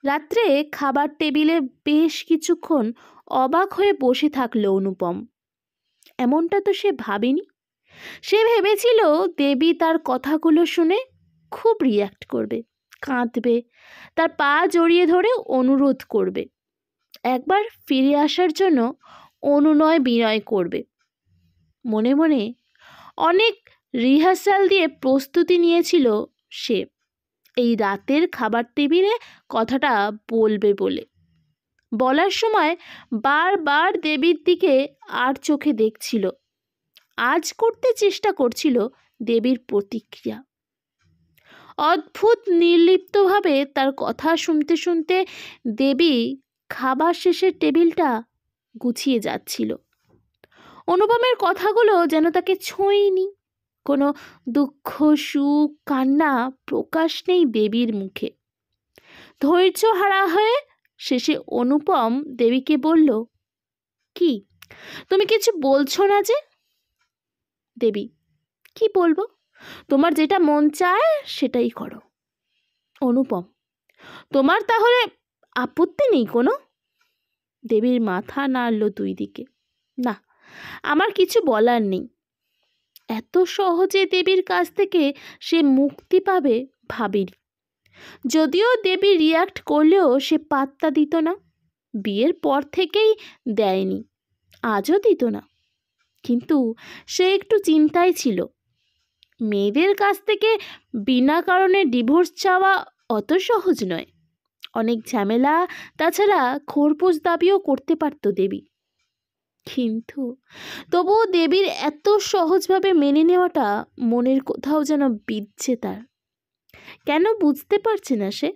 রাত্রে খাবার টেবিলে বেশ কিছুক্ষণ অবাক হয়ে বসে থাকলো অনুপম। এমনটা তো সে ভাবেনি। সে ভেবেছিল দেবী তার কথাগুলো শুনে খুব রিয়্যাক্ট করবে, কাঁদবে, তার পা জড়িয়ে ধরে অনুরোধ করবে, একবার ফিরে আসার জন্য অনুনয় বিনয় করবে। মনে মনে অনেক রিহার্সাল দিয়ে প্রস্তুতি নিয়েছিল সে এই রাতের খাবার টেবিলে কথাটা বলবে বলে। বলার সময় বারবার দেবীর দিকে আর চোখে দেখছিল, আজ করতে চেষ্টা করছিল দেবীর প্রতিক্রিয়া। অদ্ভুত নির্লিপ্তভাবে তার কথা শুনতে শুনতে দেবী খাবার শেষের টেবিলটা গুছিয়ে যাচ্ছিল। অনুপমের কথাগুলো যেন তাকে ছোঁয়নি। কোনো দুঃখ, সুখ, কান্না প্রকাশ নেই দেবীর মুখে। ধৈর্য হারা হয়ে শেষে অনুপম দেবীকে বলল, কি তুমি কিছু বলছো না যে? দেবী, কি বলবো, তোমার যেটা মন চায় সেটাই করো। অনুপম, তোমার তাহলে আপত্তি নেই কোনো? দেবীর মাথা নাড়ল দুই দিকে। না, আমার কিছু বলার নেই। এত সহজে দেবীর কাছ থেকে সে মুক্তি পাবে ভাবেনি। যদিও দেবী রিয়াক্ট করলেও সে পাত্তা দিত না, বিয়ের পর থেকেই দেয়নি, আজও দিত না। কিন্তু সে একটু চিন্তায় ছিল। মেয়েদের কাছ থেকে বিনা কারণে ডিভোর্স চাওয়া অত সহজ নয়, অনেক ঝামেলা, তাছাড়া খোরপোশ দাবিও করতে পারত দেবী। কিন্তু তবুও দেবীর এত সহজভাবে মেনে নেওয়াটা মনের কোথাও যেন বিধছে তার। কেন বুঝতে পারছে না সে?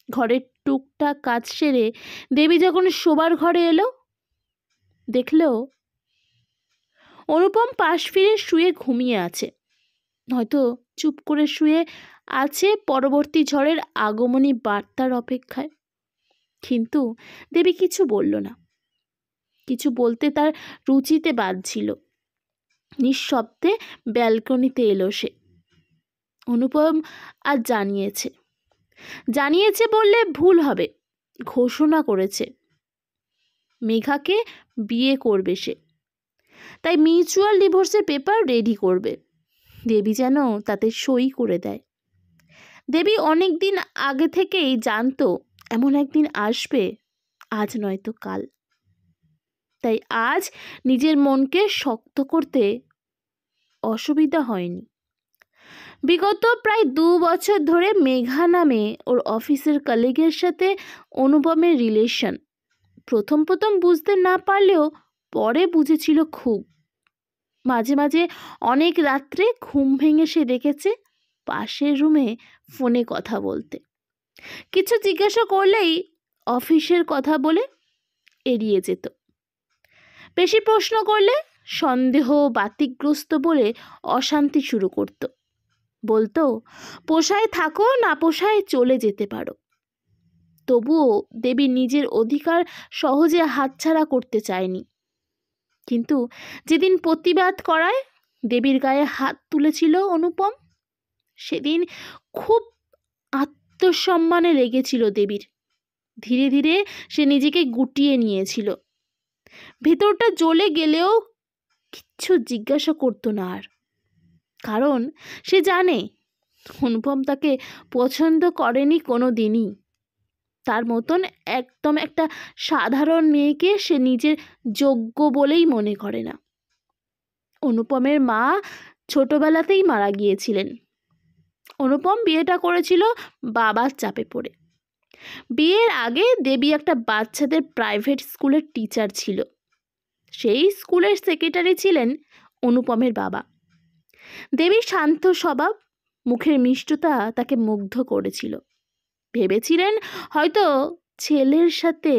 ঘরের টুকটাক কাজ সেরে দেবী যখন শোবার ঘরে এলো, দেখলো অনুপম পাশ ফিরে শুয়ে ঘুমিয়ে আছে, হয়তো চুপ করে শুয়ে আছে পরবর্তী ঝড়ের আগমনী বার্তার অপেক্ষায়। কিন্তু দেবী কিছু বলল না। কিছু বলতে তার রুচিতে বাজছিল। নিঃশব্দে ব্যালকনিতে এলো সে। অনুপম আজ জানিয়েছে বললে ভুল হবে, ঘোষণা করেছে মেঘাকে বিয়ে করবে সে। তাই মিউচুয়াল ডিভোর্সের পেপার রেডি করবে। দেবী যেন তাতে সই করে দেয়। দেবী অনেক দিন আগে থেকেই জানতো এমন একদিন আসবে, আজ নয়তো কাল। তাই আজ নিজের মনকে শক্ত করতে অসুবিধা হয়নি। বিগত প্রায় 2 বছর ধরে মেঘা নামে ওর অফিসের কলিগের সাথে অনুপমের রিলেশন। প্রথম বুঝতে না পারলেও পরে বুঝেছিল খুব। মাঝে মাঝে অনেক রাত্রে ঘুম ভেঙে সে দেখেছে পাশের রুমে ফোনে কথা বলতে। কিছু জিজ্ঞাসা করলেই অফিসের কথা বলে এড়িয়ে যেত। বেশি প্রশ্ন করলে সন্দেহ বাতিকগ্রস্ত বলে অশান্তি শুরু করত। বলতো পোষায় থাকো, না পোষায় চলে যেতে পারো। তবুও দেবী নিজের অধিকার সহজে হাতছাড়া করতে চায়নি। কিন্তু যেদিন প্রতিবাদ করায় দেবীর গায়ে হাত তুলেছিল অনুপম, সেদিন খুব আত্মসম্মানে লেগেছিল দেবীর। ধীরে ধীরে সে নিজেকে গুটিয়ে নিয়েছিল। ভেতরটা জ্বলে গেলেও কিচ্ছু জিজ্ঞাসা করতো না আর। কারণ সে জানে অনুপম তাকে পছন্দ করেনি কোনো দিনই। তার মতন একদম একটা সাধারণ মেয়েকে সে নিজের যোগ্য বলেই মনে করে না। অনুপমের মা ছোটবেলাতেই মারা গিয়েছিলেন। অনুপম বিয়েটা করেছিল বাবার চাপে পড়ে। বিয়ের আগে দেবী একটা বাচ্চাদের প্রাইভেট স্কুলের টিচার ছিল। সেই স্কুলের সেক্রেটারি ছিলেন অনুপমের বাবা। দেবীর শান্ত স্বভাব, মুখের মিষ্টতা তাকে মুগ্ধ করেছিল। ভেবেছিলেন হয়তো ছেলের সাথে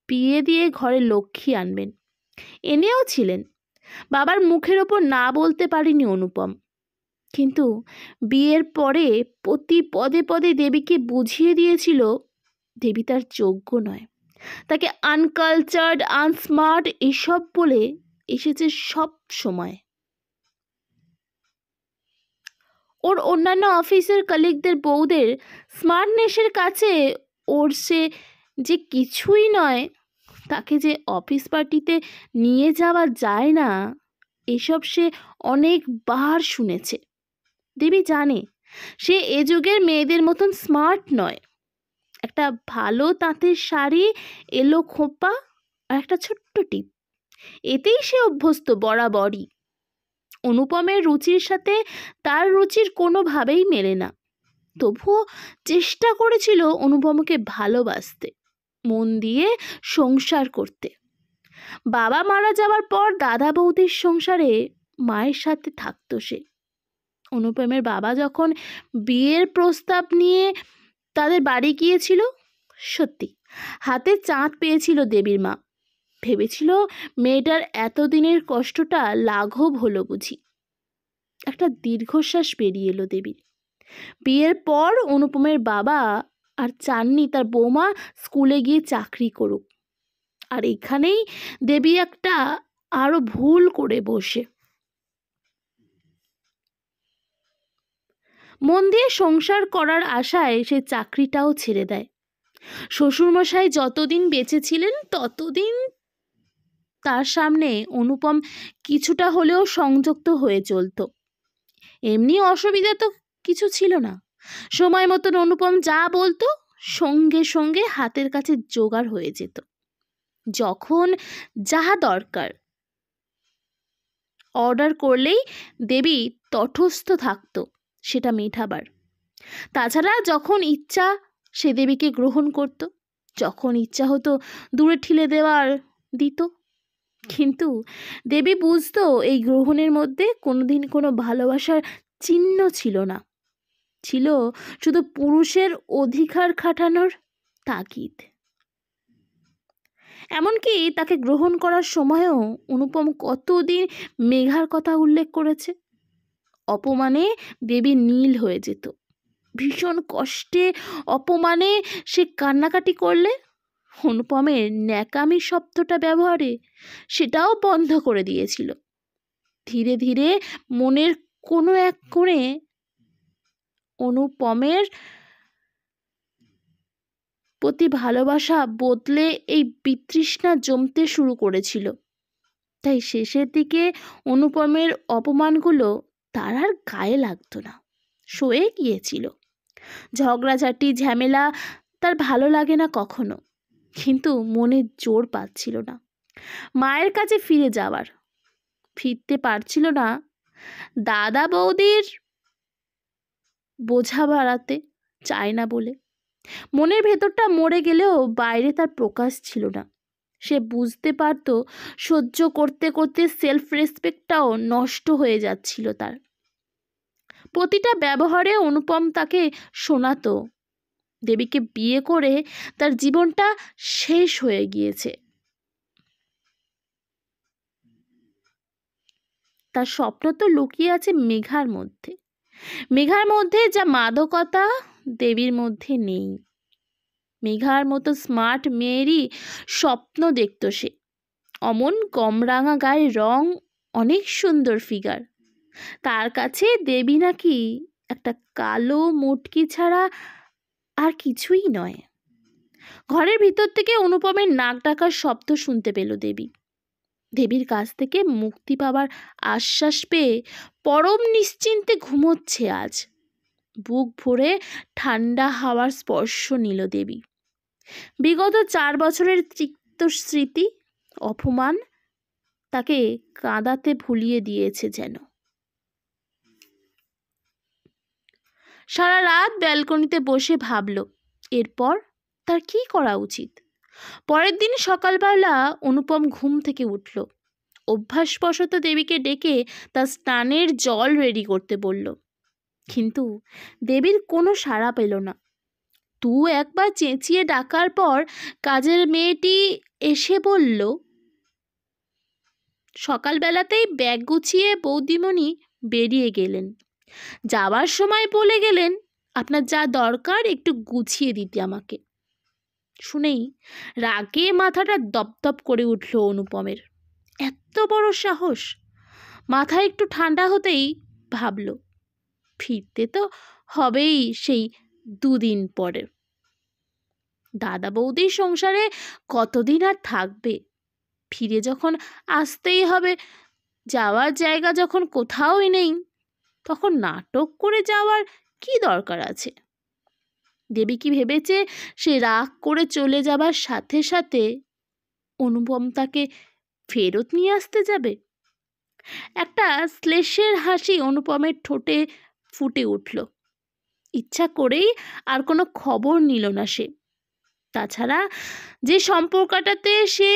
বিয়ে দিয়ে ঘরে লক্ষ্মী আনবেন, এনেও ছিলেন। বাবার মুখের ওপর না বলতে পারেনি অনুপম। কিন্তু বিয়ের পরে প্রতি পদে পদে দেবীকে বুঝিয়ে দিয়েছিল দেবী তার যোগ্য নয়। তাকে আনকালচার্ড, আনস্মার্ট এসব বলে এসেছে সব সময়। ওর অন্যান্য অফিসের কলিগদের বউদের স্মার্টনেসের কাছে ওর সে যে কিছুই নয়, তাকে যে অফিস পার্টিতে নিয়ে যাওয়া যায় না, এসব সে অনেকবার শুনেছে। দেবী জানে সে এ যুগের মেয়েদের মতন স্মার্ট নয়। একটা ভালো তাঁতের শাড়ি, এলো খোঁপা আর একটা ছোট্ট টিপ, এতেই সে অভ্যস্ত বরাবরই। অনুপমের রুচির সাথে তার রুচির কোনোভাবেই মেলে না, তবুও চেষ্টা করেছিল অনুপমকে ভালোবাসতে, মন দিয়ে সংসার করতে। বাবা মারা যাওয়ার পর দাদা বৌদির সংসারে মায়ের সাথে থাকতো সে। অনুপমের বাবা যখন বিয়ের প্রস্তাব নিয়ে তাদের বাড়ি গিয়েছিল, সত্যি হাতে চাঁদ পেয়েছিল দেবীর মা। ভেবেছিল মেয়েটার এতদিনের কষ্টটা লাঘব হলো বুঝি। একটা দীর্ঘশ্বাস বেরিয়ে এলো দেবীর। বিয়ের পর অনুপমের বাবা আর চাননি তার বৌমা স্কুলে গিয়ে চাকরি করুক, আর এখানেই দেবী একটা আরো ভুল করে বসে। মন দিয়ে সংসার করার আশায় সে চাকরিটাও ছেড়ে দেয়। শ্বশুরমশাই যতদিন বেঁচে ছিলেন ততদিন তার সামনে অনুপম কিছুটা হলেও সংযুক্ত হয়ে চলত। এমনি অসুবিধা তো কিছু ছিল না। সময় মতন অনুপম যা বলতো সঙ্গে সঙ্গে হাতের কাছে জোগাড় হয়ে যেত। যখন যা দরকার অর্ডার করলেই দেবী তটস্থ থাকতো সেটা মেটাবার। তাছাড়া যখন ইচ্ছা সে দেবীকে গ্রহণ করত, যখন ইচ্ছা হতো দূরে ঠেলে দেওয়ার দিত। কিন্তু দেবী বুঝতো এই গ্রহণের মধ্যে কোনোদিন কোনো ভালোবাসার চিহ্ন ছিল না, ছিল শুধু পুরুষের অধিকার খাটানোর তাগিদ। এমনকি তাকে গ্রহণ করার সময়ও অনুপম কতদিন মেঘার কথা উল্লেখ করেছে। অপমানে দেবী নীল হয়ে যেত। ভীষণ কষ্টে অপমানে সে কান্নাকাটি করলে অনুপমের ন্যাকামি শব্দটা ব্যবহারে সেটাও বন্ধ করে দিয়েছিল। ধীরে ধীরে মনের কোনো এক কোণে অনুপমের প্রতি ভালোবাসা বদলে এই বিতৃষ্ণা জমতে শুরু করেছিল। তাই শেষের দিকে অনুপমের অপমানগুলো তার আর গায়ে লাগতো না, সয়ে গিয়েছিল। ঝগড়াঝাটি ঝামেলা তার ভালো লাগে না কখনো, কিন্তু মনে জোর পাচ্ছিল না মায়ের কাছে ফিরে যাওয়ার। ফিরতে পারছিল না দাদা বৌদির বোঝা বাড়াতে চায় না বলে। মনের ভেতরটা মরে গেলেও বাইরে তার প্রকাশ ছিল না। সে বুঝতে পারত সহ্য করতে করতে সেলফ রেসপেক্টটাও নষ্ট হয়ে যাচ্ছিল তার। প্রতিটা ব্যবহারে অনুপম তাকে শোনাতো দেবীকে বিয়ে করে তার জীবনটা শেষ হয়ে গিয়েছে। তার স্বপ্ন তো লুকিয়ে আছে মেঘার মধ্যে। মেঘার মধ্যে যা মাদকতা দেবীর মধ্যে নেই। মেঘার মতো স্মার্ট মেয়েরই স্বপ্ন দেখত সে। অমন কমরাঙা গায়ের রং, অনেক সুন্দর ফিগার। তার কাছে দেবী নাকি একটা কালো মুটকি ছাড়া আর কিছুই নয়। ঘরের ভিতর থেকে অনুপমের নাক ডাকার শব্দ শুনতে পেল দেবী। দেবীর কাছ থেকে মুক্তি পাবার আশ্বাস পেয়ে পরম নিশ্চিন্তে ঘুমোচ্ছে আজ। বুক ভরে ঠান্ডা হাওয়ার স্পর্শ নিল দেবী। বিগত 4 বছরের তিক্ত স্মৃতি, অপমান তাকে কাঁদাতে ভুলিয়ে দিয়েছে যেন। সারা রাত ব্যালকনিতে বসে ভাবল এরপর তার কি করা উচিত। পরের দিন সকালবেলা অনুপম ঘুম থেকে উঠল। অভ্যাসবশত দেবীকে ডেকে তার স্নানের জল রেডি করতে বলল, কিন্তু দেবীর কোনো সাড়া পেল না। একবার চেঁচিয়ে ডাকার পর কাজের মেয়েটি এসে বলল, সকালবেলাতেই ব্যাগ গুছিয়ে বৌদিমণি বেরিয়ে গেলেন। যাওয়ার সময় বলে গেলেন আপনার যা দরকার একটু গুছিয়ে দিতে আমাকে। শুনেই রাগে মাথাটা দপদপ করে উঠল অনুপমের। এত বড় সাহস! মাথা একটু ঠান্ডা হতেই ভাবল ফিরতে তো হবেই সেই 2 দিন পরে। দাদা বৌদির সংসারে কতদিন আর থাকবে? ফিরে যখন আসতেই হবে, যাওয়ার জায়গা যখন কোথাওই নেই, তখন নাটক করে যাওয়ার কি দরকার আছে? দেবী কি ভেবেছে সে রাগ করে চলে যাবার সাথে সাথে অনুপম তাকে ফেরত নিয়ে আসতে যাবে? একটা শ্লেষের হাসি অনুপমের ঠোঁটে ফুটে উঠল। ইচ্ছা করেই আর কোনো খবর নিল না সে। তাছাড়া যে সম্পর্কটাতে সে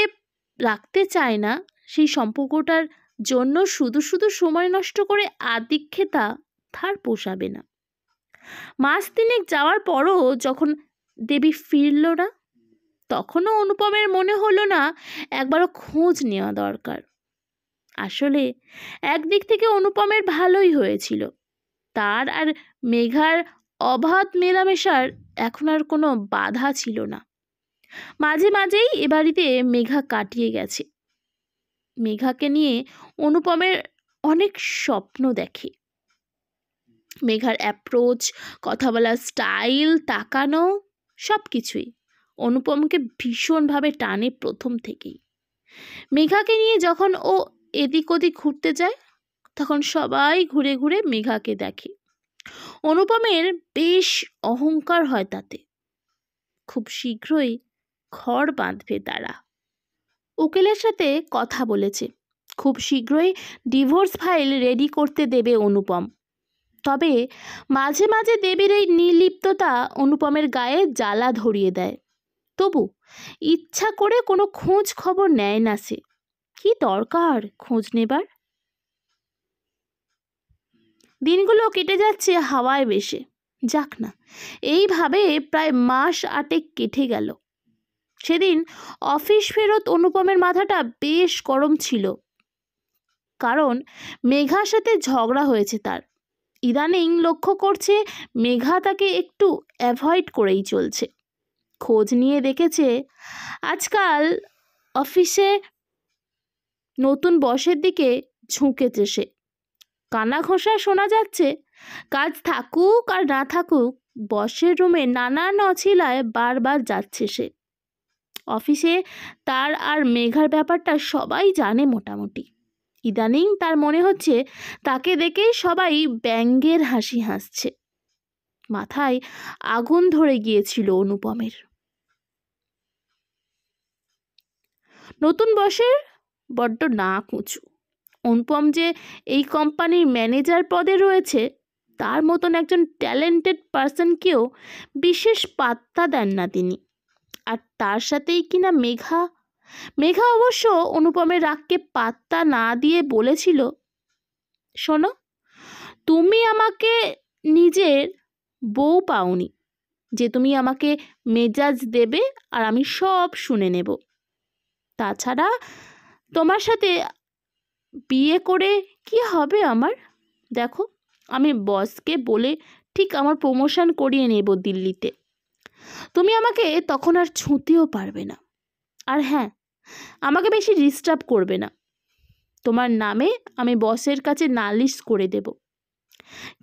রাখতে চায় না, সেই সম্পর্কটার জন্য শুধু শুধু সময় নষ্ট করে আদিক্ষেতা তার পোষাবে না। মাস তিনেক যাওয়ার পরও যখন দেবী ফিরল না, তখনও অনুপমের মনে হলো না একবারও খোঁজ নেওয়া দরকার। আসলে একদিক থেকে অনুপমের ভালোই হয়েছিল, তার আর মেঘার অবাধ মেলামেশার এখন আর কোনো বাধা ছিল না। মাঝে মাঝেই এ বাড়িতে মেঘা কাটিয়ে গেছে। মেঘাকে নিয়ে অনুপমের অনেক স্বপ্ন দেখে। মেঘার অ্যাপ্রোচ, কথা বলার স্টাইল, তাকানো, সব কিছুই অনুপমকে ভীষণভাবে টানে প্রথম থেকেই। মেঘাকে নিয়ে যখন ও এদিক ওদিক ঘুরতে যায়, তখন সবাই ঘুরে ঘুরে মেঘাকে দেখে। অনুপমের বেশ অহংকার হয় তাতে। খুব শীঘ্রই ঘর বাঁধবে তারা। উকিলের সাথে কথা বলেছে, খুব শীঘ্রই ডিভোর্স ফাইল রেডি করতে দেবে অনুপম। তবে মাঝে মাঝে দেবীর এই নির্লিপ্ততা অনুপমের গায়ে জ্বালা ধরিয়ে দেয়। তবু ইচ্ছা করে কোনো খোঁজ খবর নেয় না সে। কি দরকার খোঁজ নেবার? দিনগুলো কেটে যাচ্ছে হাওয়ায় ভেসে। যাক না, এইভাবে প্রায় মাস 8 কেটে গেল। সেদিন অফিস ফেরত অনুপমের মাথাটা বেশ গরম ছিল, কারণ মেঘার সাথে ঝগড়া হয়েছে তার। ইদানিং লক্ষ্য করছে মেঘা তাকে একটু অ্যাভয়েড করেই চলছে। খোঁজ নিয়ে দেখেছে আজকাল অফিসে নতুন বসের দিকে ঝুঁকেছে সে। কানা ঘোষা শোনা যাচ্ছে, কাজ থাকুক আর না থাকুক বসের রুমে নানান অছিলায় বারবার যাচ্ছে সে। অফিসে তার আর মেঘার ব্যাপারটা সবাই জানে মোটামুটি। ইদানিং তার মনে হচ্ছে তাকে দেখে সবাই ব্যঙ্গের হাসি হাসছে। মাথায় আগুন ধরে গিয়েছিল অনুপমের। নতুন বসের বড্ড নাক উঁচু। অনুপম যে এই কোম্পানির ম্যানেজার পদে রয়েছে, তার মতন একজন ট্যালেন্টেড পার্সনকেও বিশেষ পাত্তা দেন না তিনি। আর তার সাথেই কিনা মেঘা অবশ্য অনুপমের রাগকে পাত্তা না দিয়ে বলেছিল, শোনো, তুমি আমাকে নিজের বউ পাওনি যে তুমি আমাকে মেজাজ দেবে আর আমি সব শুনে নেব। তাছাড়া তোমার সাথে বিয়ে করে কি হবে আমার? দেখো, আমি বসকে বলে ঠিক আমার প্রমোশন করিয়ে নেব দিল্লিতে। তুমি আমাকে তখন আর ছুঁতেও পারবে না। আর হ্যাঁ, আমাকে বেশি ডিস্টার্ব করবে না। তোমার নামে আমি বসের কাছে নালিশ করে দেব।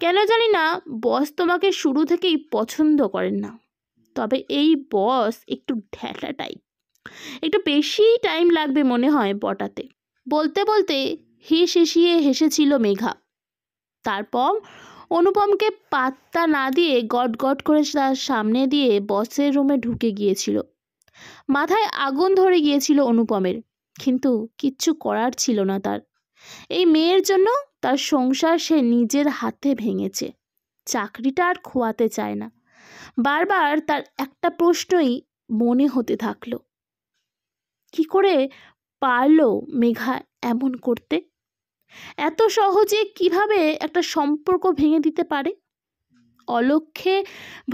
কেন জানি না বস তোমাকে শুরু থেকেই পছন্দ করেন না। তবে এই বস একটু ঢ্যাটা টাইপ, একটু বেশি টাইম লাগবে মনে হয় পটাতে। বলতে বলতে হেসেছিল মেঘা। তারপর অনুপমকে পাত্তা না দিয়ে গট গট করে তার সামনে দিয়ে বসের রুমে ঢুকে গিয়েছিল। মাথায় আগুন ধরে গিয়েছিল অনুপমের, কিন্তু কিচ্ছু করার ছিল না তার। এই মেয়ের জন্য তার সংসার সে নিজের হাতে ভেঙেছে। চাকরিটা আর খোয়াতে চায় না। বারবার তার একটা প্রশ্নই মনে হতে থাকলো, কি করে পারলো মেঘা এমন করতে? এত সহজে কিভাবে একটা সম্পর্ক ভেঙে দিতে পারে? অলক্ষ্যে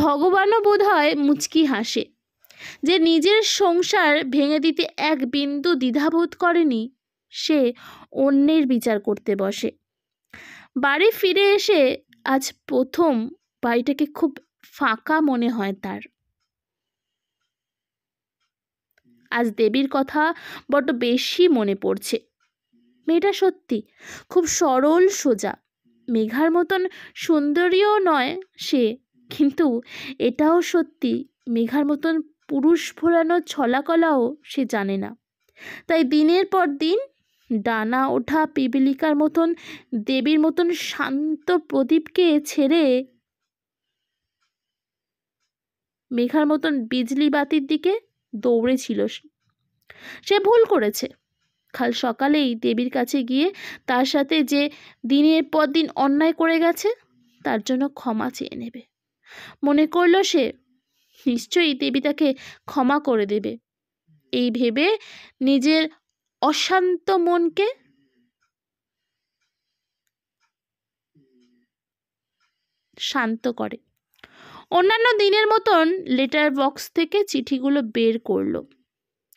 ভগবানও বোধহয় মুচকি হাসে, যে নিজের সংসার ভেঙে দিতে এক বিন্দু দ্বিধাবোধ করেনি, সে অন্যের বিচার করতে বসে। বাড়ি ফিরে এসে আজ প্রথম বাড়িটাকে খুব ফাঁকা মনে হয় তার। আজ দেবীর কথা বড্ড বেশি মনে পড়ছে। মেয়েটা সত্যি খুব সরল সোজা। মেঘার মতন সুন্দরীও নয় সে, কিন্তু এটাও সত্যি মেঘার মতন পুরুষ ভোলানোর ছলাকলাও সে জানে না। তাই দিনের পর দিন ডানা ওঠা পিপীলিকার মতন দেবীর মতন শান্ত প্রদীপকে ছেড়ে মেঘার মতন বিজলি বাতির দিকে দৌড়েছিল। সে ভুল করেছে। কাল সকালেই দেবীর কাছে গিয়ে তার সাথে যে দিনের পর দিন অন্যায় করে গেছে তার জন্য ক্ষমা চেয়ে নেবে। মনে করল সে নিশ্চয়ই দেবী তাকে ক্ষমা করে দেবে। এই ভেবে নিজের অশান্ত মনকে শান্ত করে। অন্যান্য দিনের মতন লেটার বক্স থেকে চিঠিগুলো বের করলো।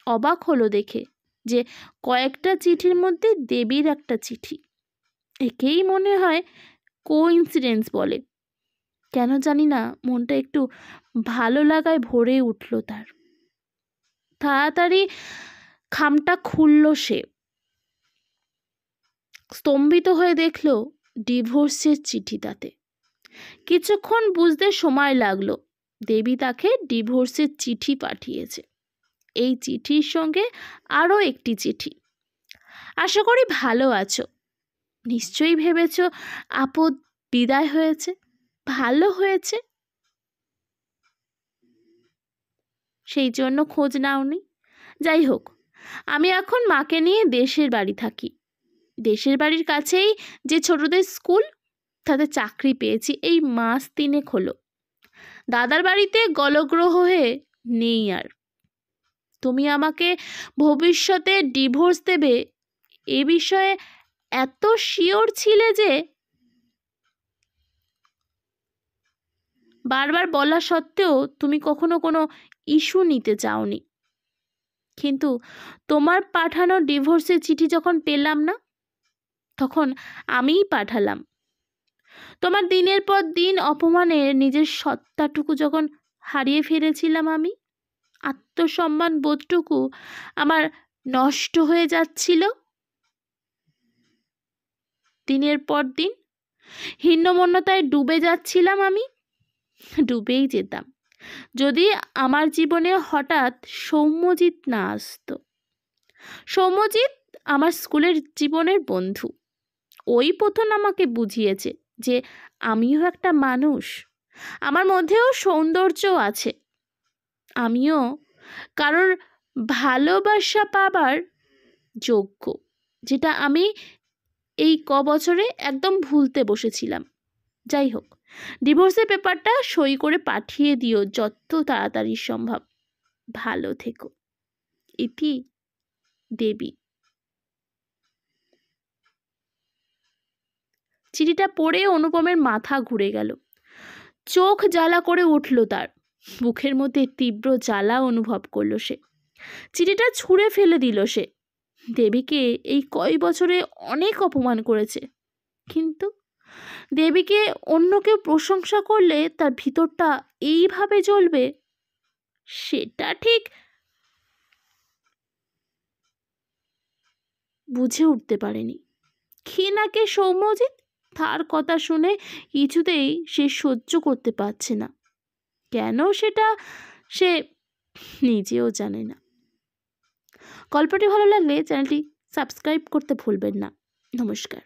অবাক হলো দেখে যে কয়েকটা চিঠির মধ্যে দেবীর একটা চিঠি। একেই মনে হয় কোইন্সিডেন্স বলে। কেন জানি না মনটা একটু ভালো লাগায় ভরে উঠল তার। তাড়াতাড়ি খামটা খুলল সে। স্তম্ভিত হয়ে দেখল ডিভোর্সের চিঠি তাতে। কিছুক্ষণ বুঝতে সময় লাগলো। দেবী তাকে ডিভোর্সের চিঠি পাঠিয়েছে। এই চিঠির সঙ্গে আরও একটি চিঠি। আশা করি ভালো আছো। নিশ্চয়ই ভেবেছ আপদ বিদায় হয়েছে, ভালো হয়েছে, সেই জন্য খোঁজ নাওনি। যাই হোক, আমি এখন মাকে নিয়ে দেশের বাড়ি থাকি। দেশের বাড়ির কাছেই যে ছোটদের স্কুল, তাতে চাকরি পেয়েছি এই মাস 3 হলো। দাদার বাড়িতে গলগ্রহ হয়ে নেই আর। তুমি আমাকে ভবিষ্যতে ডিভোর্স দেবে এ বিষয়ে এত শিওর ছিলে যে বারবার বলা সত্ত্বেও তুমি কখনো কোনো ইস্যু নিতে চাওনি। কিন্তু তোমার পাঠানো ডিভোর্সের চিঠি যখন পেলাম না, তখন আমিই পাঠালাম। তোমার দিনের পর দিন অপমানে নিজের সত্তাটুকু যখন হারিয়ে ফেলেছিলাম আমি, আত্মসম্মান বোধটুকু আমার নষ্ট হয়ে যাচ্ছিল, দিনের পর দিন হীনমন্যতায় ডুবে যাচ্ছিলাম আমি, ডুবেই যেতাম যদি আমার জীবনে হঠাৎ সৌম্যজিৎ না আসতো। সৌম্যজিৎ আমার স্কুলের জীবনের বন্ধু। ওই প্রথম আমাকে বুঝিয়েছে যে আমিও একটা মানুষ, আমার মধ্যেও সৌন্দর্য আছে, আমিও কারোর ভালোবাসা পাবার যোগ্য, যেটা আমি এই বছরে একদম ভুলতে বসেছিলাম। যাই হোক, ডিভোর্সের পেপারটা সই করে পাঠিয়ে দিও যত তাড়াতাড়ি সম্ভব। ভালো থেকো। ইতি দেবী। চিঠিটা পড়ে অনুপমের মাথা ঘুরে গেল। চোখ জ্বালা করে উঠল তার। বুকের মধ্যে তীব্র জ্বালা অনুভব করলো সে। চিঠিটা ছুঁড়ে ফেলে দিল সে। দেবীকে এই কয় বছরে অনেক অপমান করেছে, কিন্তু দেবীকে অন্য কেউ প্রশংসা করলে তার ভিতরটা এইভাবে জ্বলবে সেটা ঠিক বুঝে উঠতে পারেনি। ক্ষীণাকে সৌম্যজিৎ তার কথা শুনে কিছুতেই সে সহ্য করতে পারছে না। কেন সেটা সে নিজেও জানে না। গল্পটি ভালো লাগলে চ্যানেলটি সাবস্ক্রাইব করতে ভুলবেন না। নমস্কার।